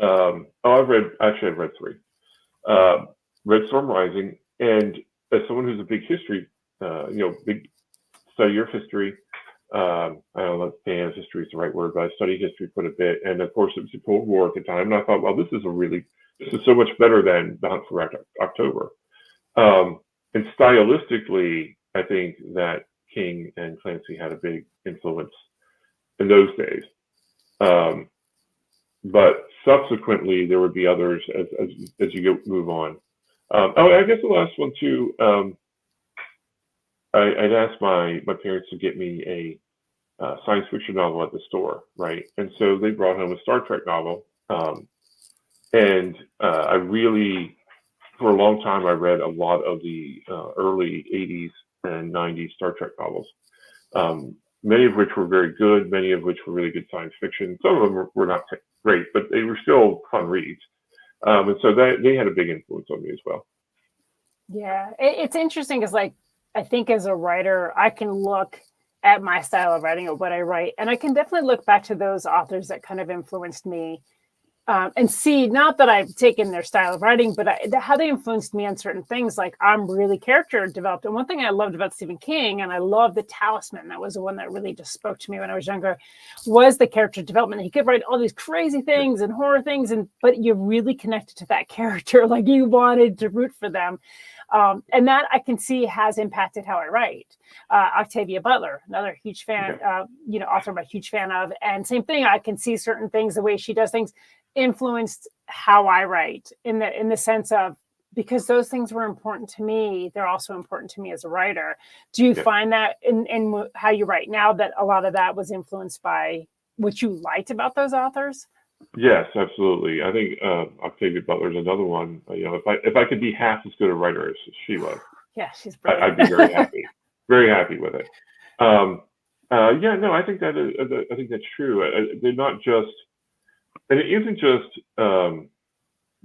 [SPEAKER 2] I've read 3. Read Storm Rising, and as someone who's a big history, big studier of history, I don't know if fan of history is the right word, but I studied history quite a bit, and of course it was the Cold War at the time, and I thought, well, this is so much better than The Hunt for October. And stylistically, I think that King and Clancy had a big influence in those days. But subsequently, there would be others as you move on. I guess the last one too. I'd asked my parents to get me a science fiction novel at the store, right? And so they brought home a Star Trek novel, and I really, for a long time, I read a lot of the early '80s and '90s Star Trek novels. Many of which were very good, many of which were really good science fiction. Some of them were not great, but they were still fun reads. And so they had a big influence on me as well.
[SPEAKER 3] Yeah, it's interesting because, like, I think as a writer, I can look at my style of writing or what I write, and I can definitely look back to those authors that kind of influenced me and see, not that I've taken their style of writing, but how they influenced me on certain things. Like, I'm really character developed. And one thing I loved about Stephen King, and I love The Talisman, that was the one that really just spoke to me when I was younger, was the character development. He could write all these crazy things and horror things, but you really connected to that character. Like, you wanted to root for them. And that I can see has impacted how I write. Octavia Butler, another huge fan, author I'm a huge fan of. And same thing, I can see certain things, the way she does things, influenced how I write in the sense of, because those things were important to me, they're also important to me as a writer. Do you find that in how you write now, that a lot of that was influenced by what you liked about those authors?
[SPEAKER 2] Yes, absolutely. I think Octavia Butler is another one. If I could be half as good a writer as she was,
[SPEAKER 3] yeah, she's brilliant.
[SPEAKER 2] I'd be very happy with it. I think that's true. They're not just, and it isn't just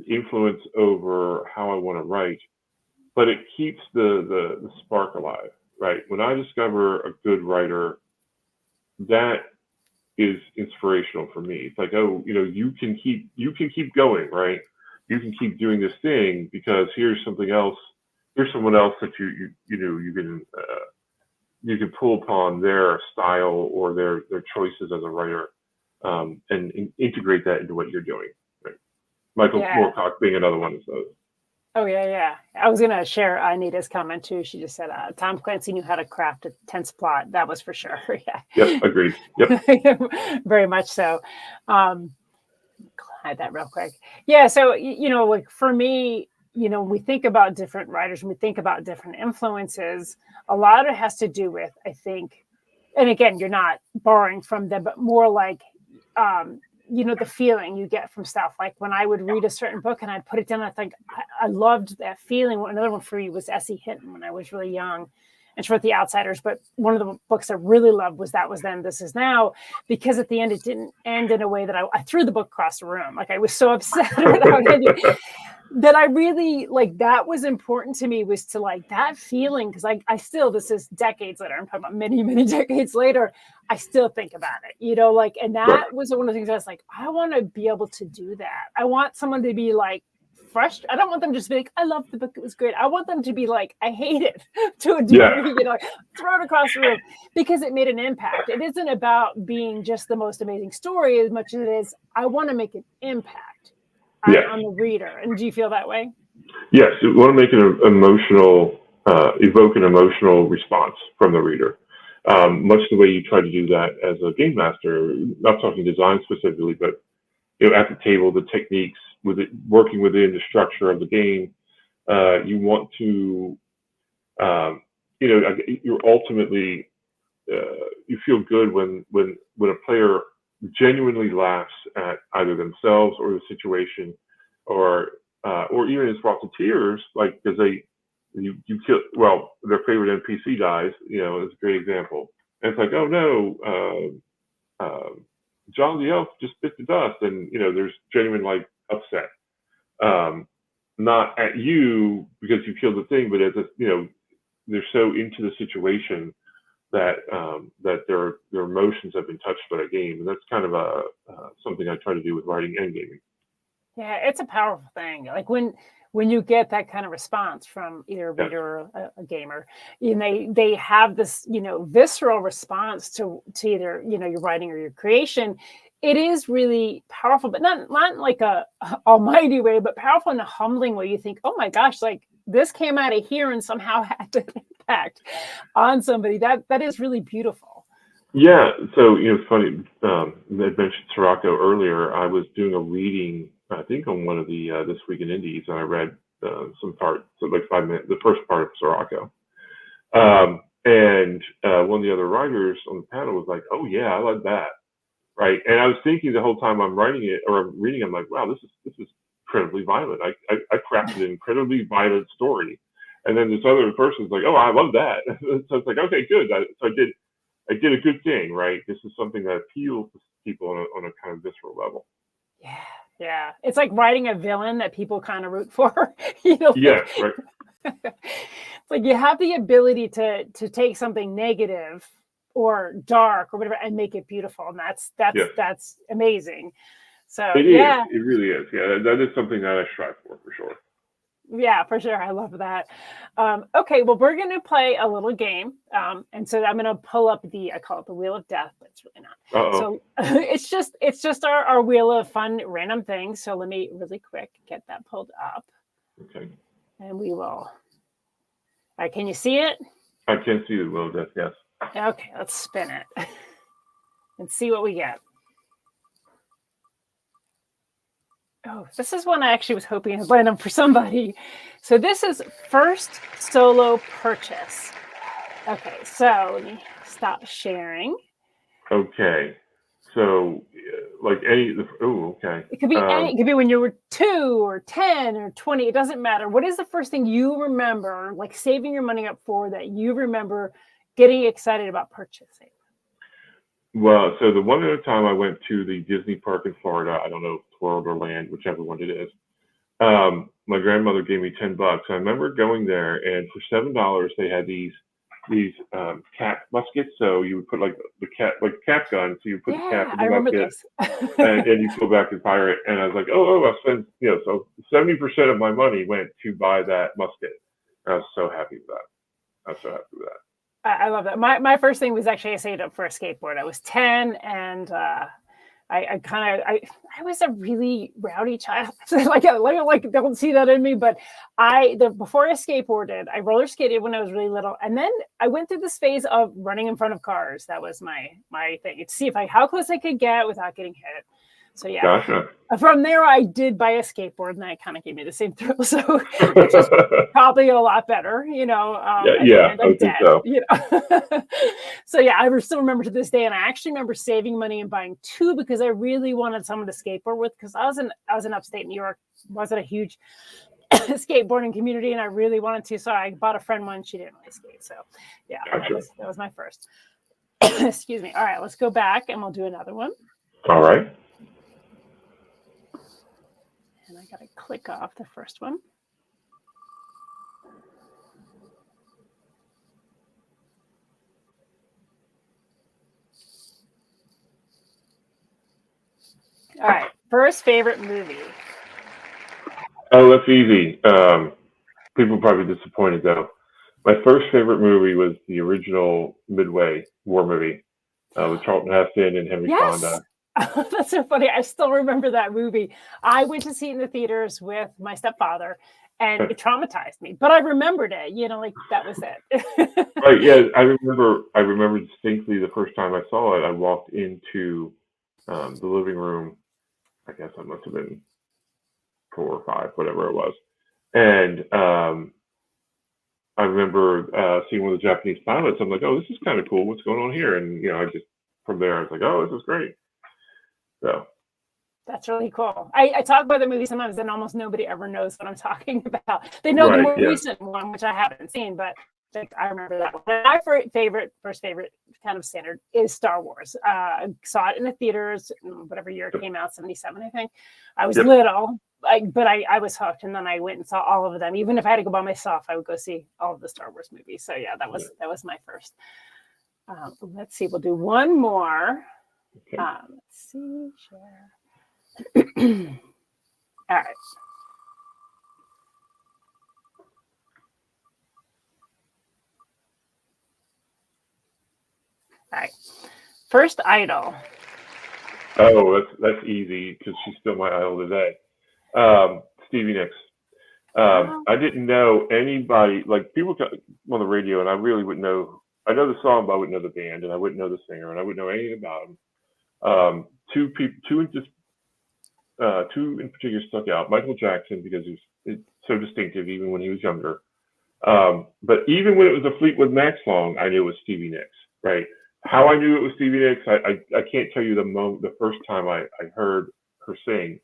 [SPEAKER 2] influence over how I want to write, but it keeps the spark alive, right? When I discover a good writer, that is inspirational for me. It's like, oh, you can keep going, right? You can keep doing this thing because here's something else. Here's someone else that you can pull upon their style or their choices as a writer, and integrate that into what you're doing. Right? Michael Moorcock being another one of those.
[SPEAKER 3] Oh, yeah. I was going to share Anita's comment too. She just said, Tom Clancy knew how to craft a tense plot. That was for sure. Yeah.
[SPEAKER 2] Yep, agreed. Yep.
[SPEAKER 3] Very much so. Hide that real quick. Yeah. So, like for me, we think about different writers and we think about different influences. A lot of it has to do with, I think, and again, you're not borrowing from them, but more like, the feeling you get from stuff. Like when I would read a certain book and I'd put it down, I think I loved that feeling. Another one for me was Essie Hinton when I was really young, and she wrote The Outsiders. But one of the books I really loved was That Was Then, This Is Now, because at the end, it didn't end in a way that I threw the book across the room. Like I was so upset that I really, like, that was important to me, was to like that feeling. Cause I still, this is decades later, I'm talking about many, many decades later, I still think about it, and that was one of the things I was like, I want to be able to do that. I want someone to be like fresh. I don't want them to just be like, I love the book, it was great. I want them to be like, I hate it to a degree, throw it across the room because it made an impact. It isn't about being just the most amazing story as much as it is, I want to make an impact on the reader. And do you feel that way?
[SPEAKER 2] Yes, you want to make an evoke an emotional response from the reader. Much the way you try to do that as a game master, not talking design specifically, but at the table, the techniques, working within the structure of the game, you want to, you're ultimately, you feel good when a player genuinely laughs at either themselves or the situation, or even is brought to tears, like because you kill, their favorite NPC dies, is a great example. And it's like, oh no, John the Elf just bit the dust, and there's genuine like upset, not at you because you killed the thing, but as they're so into the situation that their emotions have been touched by the game, and that's kind of something I try to do with writing and gaming.
[SPEAKER 3] Yeah, it's a powerful thing. Like when you get that kind of response from either a reader or a gamer, they have this, visceral response to either, your writing or your creation. It is really powerful, but not like a almighty way, but powerful in a humbling way. You think, oh my gosh, like this came out of here and somehow had an impact on somebody. That is really beautiful.
[SPEAKER 2] Yeah. So, it's funny. I mentioned Sirocco earlier. I was doing a reading, I think on one of the This Week in Indies, and I read some parts, so like 5 minutes, the first part of Sirocco. And one of the other writers on the panel was like, "Oh yeah, I love that." Right. And I was thinking the whole time I'm writing it or I'm reading, I'm like, wow, this is incredibly violent. I crafted an incredibly violent story. And then this other person's like, oh, I love that. So it's like, okay, good. So I did a good thing, right? This is something that appeals to people on a kind of visceral level.
[SPEAKER 3] Yeah. Yeah. It's like writing a villain that people kind of root for. You know,
[SPEAKER 2] Yeah, right.
[SPEAKER 3] It's like you have the ability to take something negative or dark or whatever and make it beautiful, and that's amazing. So
[SPEAKER 2] It
[SPEAKER 3] yeah,
[SPEAKER 2] is. It really is. Yeah, that is something that I strive for sure.
[SPEAKER 3] yeah, for sure. I love that. Okay, well, we're going to play a little game, and so I'm going to pull up I call it the Wheel of Death, but it's really not.
[SPEAKER 2] Uh-oh.
[SPEAKER 3] So it's just our wheel of fun, random things. So let me really quick get that pulled up.
[SPEAKER 2] Okay.
[SPEAKER 3] And we will. All right, can you see it?
[SPEAKER 2] I can see the Wheel of Death. Yes.
[SPEAKER 3] Okay, let's spin it and see what we get. Oh, this is one I actually was hoping to land on for somebody. So this is first solo purchase. Okay, so let me stop sharing.
[SPEAKER 2] Okay. So, like okay.
[SPEAKER 3] It could be any, it could be when you were 2 or 10 or 20. It doesn't matter. What is the first thing you remember, like saving your money up for, that you remember getting excited about purchasing?
[SPEAKER 2] Well, so the one other time I went to the Disney park in Florida, I don't know if it's World or Land, whichever one it is. My grandmother gave me $10. I remember going there, and for $7 they had these cap muskets. So you would put like the cap gun. So you put the cap in the musket, and you go back and fire it. And I was like, oh, I spent so 70% of my money went to buy that musket. And I was so happy with that.
[SPEAKER 3] I love that. My first thing was actually I saved up for a skateboard. I was 10, and I was a really rowdy child. like don't see that in me, but before I skateboarded, I roller skated when I was really little, and then I went through this phase of running in front of cars. That was my thing, to see how close I could get without getting hit. So yeah,
[SPEAKER 2] gotcha.
[SPEAKER 3] From there I did buy a skateboard, and that kind of gave me the same thrill. So which is probably a lot better,
[SPEAKER 2] I think so.
[SPEAKER 3] So yeah, I still remember to this day, and I actually remember saving money and buying 2 because I really wanted someone to skateboard with, because I was in upstate New York, wasn't a huge skateboarding community, and I really wanted to. So I bought a friend one. She didn't really skate, so yeah,
[SPEAKER 2] gotcha.
[SPEAKER 3] that was my first. Excuse me. All right, let's go back and we'll do another one.
[SPEAKER 2] All right.
[SPEAKER 3] And I got to click off the first one. All right. First favorite movie.
[SPEAKER 2] Oh, that's easy. People are probably disappointed though. My first favorite movie was the original Midway war movie with Charlton Heston and Henry Fonda.
[SPEAKER 3] That's so funny. I still remember that movie. I went to see it in the theaters with my stepfather, and it traumatized me. But I remembered it. That was it.
[SPEAKER 2] Right. Yeah, I remember distinctly the first time I saw it. I walked into the living room. I guess I must have been 4 or 5, whatever it was, and I remember seeing one of the Japanese pilots. I'm like, oh, this is kind of cool. What's going on here? And from there I was like, oh, this is great. So
[SPEAKER 3] that's really cool. I talk about the movie sometimes, and almost nobody ever knows what I'm talking about. They know the more recent one, which I haven't seen, but I remember that one. My first favorite kind of standard is Star Wars. Saw it in the theaters, whatever year it came out, 77, I think. I was little, but I was hooked, and then I went and saw all of them. Even if I had to go by myself, I would go see all of the Star Wars movies. So yeah, that was my first. Let's see, we'll do one more.
[SPEAKER 2] Okay.
[SPEAKER 3] Let's see, share. All right. All right. First idol.
[SPEAKER 2] Oh, that's easy because she's still my idol today. Stevie Nicks. I didn't know anybody, like people on the radio, and I really wouldn't know. I know the song, but I wouldn't know the band, and I wouldn't know the singer, and I wouldn't know anything about them. Two in particular stuck out. Michael Jackson, because he was it's so distinctive, even when he was younger. But even when it was a Fleetwood Mac song, I knew it was Stevie Nicks, right? How I knew it was Stevie Nicks, I can't tell you the first time I heard her sing.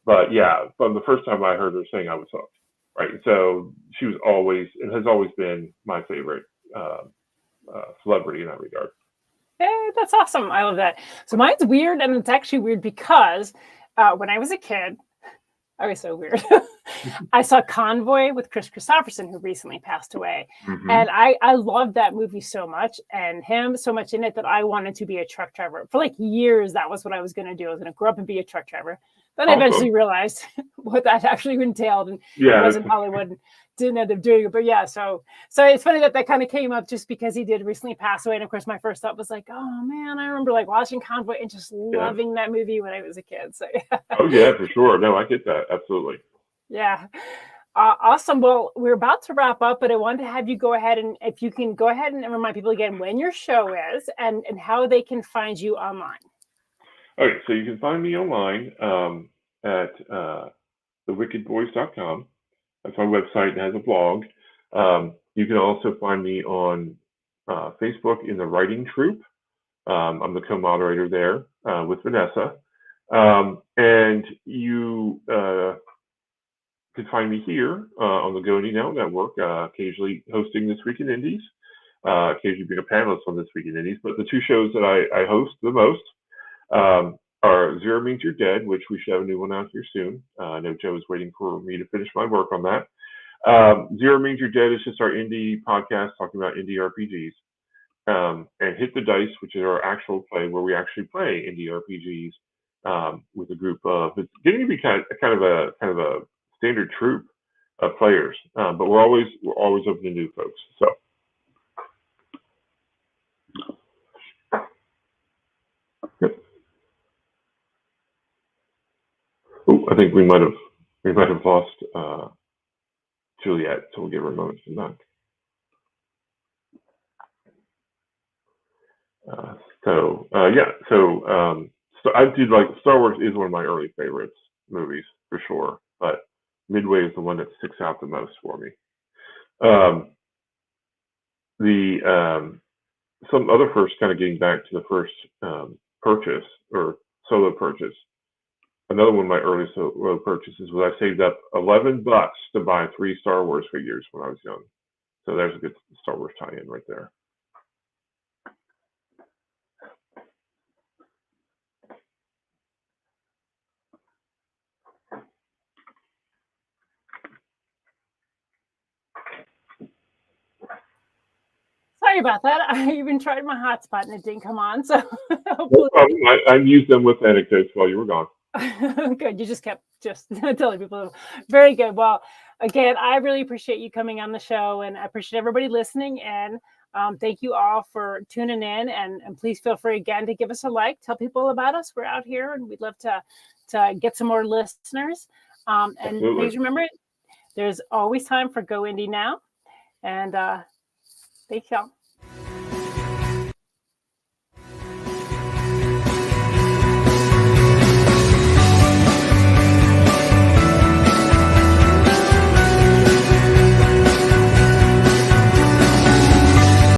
[SPEAKER 2] But yeah, from the first time I heard her sing, I was hooked, right? So she was always and has always been my favorite celebrity in that regard.
[SPEAKER 3] Hey, that's awesome. I love that. So mine's weird, and it's actually weird because when I was a kid, I was so weird. I saw Convoy with Chris Christopherson, who recently passed away.
[SPEAKER 2] Mm-hmm.
[SPEAKER 3] And I loved that movie so much and him so much in it that I wanted to be a truck driver. For like years, that was what I was going to do. I was going to grow up and be a truck driver. Then I eventually realized what that actually entailed, and I was in Hollywood and didn't end up doing it. But yeah, so it's funny that kind of came up just because he did recently pass away. And of course, my first thought was like, oh man, I remember like watching Convoy and just loving that movie when I was a kid. So yeah.
[SPEAKER 2] Oh yeah, for sure. No, I get that. Absolutely.
[SPEAKER 3] Yeah. Awesome. Well, we're about to wrap up, but I wanted to have you go ahead and if you can go ahead and remind people again when your show is and how they can find you online.
[SPEAKER 2] Okay, so you can find me online at thewickedboys.com. That's my website and has a blog. You can also find me on Facebook in the Writing Troupe. I'm the co-moderator there with Vanessa. And you can find me here on the Go Indie Now Network, occasionally hosting This Week in Indies, occasionally being a panelist on This Week in Indies. But the two shows that I host the most are Zero Means You're Dead, which we should have a new one out here soon. I know Joe is waiting for me to finish my work on that. Zero Means You're Dead is just our indie podcast talking about indie RPGs. And Hit the Dice, which is our actual play where we actually play indie RPGs with a group of, it's getting to be kind of a standard troupe of players, but we're always open to new folks. So. Yep. Oh, I think we might have lost Juliet, so we'll give her a moment to come back. So I did like Star Wars is one of my early favorites movies for sure, but Midway is the one that sticks out the most for me. Some other first, kind of getting back to the first purchase or solo purchase. Another one of my early solo purchases was I saved up $11 to buy 3 Star Wars figures when I was young. So there's a good Star Wars tie-in right there.
[SPEAKER 3] Sorry about that. I even tried my hotspot and it didn't come on. So
[SPEAKER 2] no problem. I used them with anecdotes while you were gone.
[SPEAKER 3] Good. You just kept telling people. Very good. Well, again, I really appreciate you coming on the show, and I appreciate everybody listening. And thank you all for tuning in. And please feel free again to give us a like. Tell people about us. We're out here, and we'd love to get some more listeners. And please remember, there's always time for Go Indie Now. And thanks, y'all.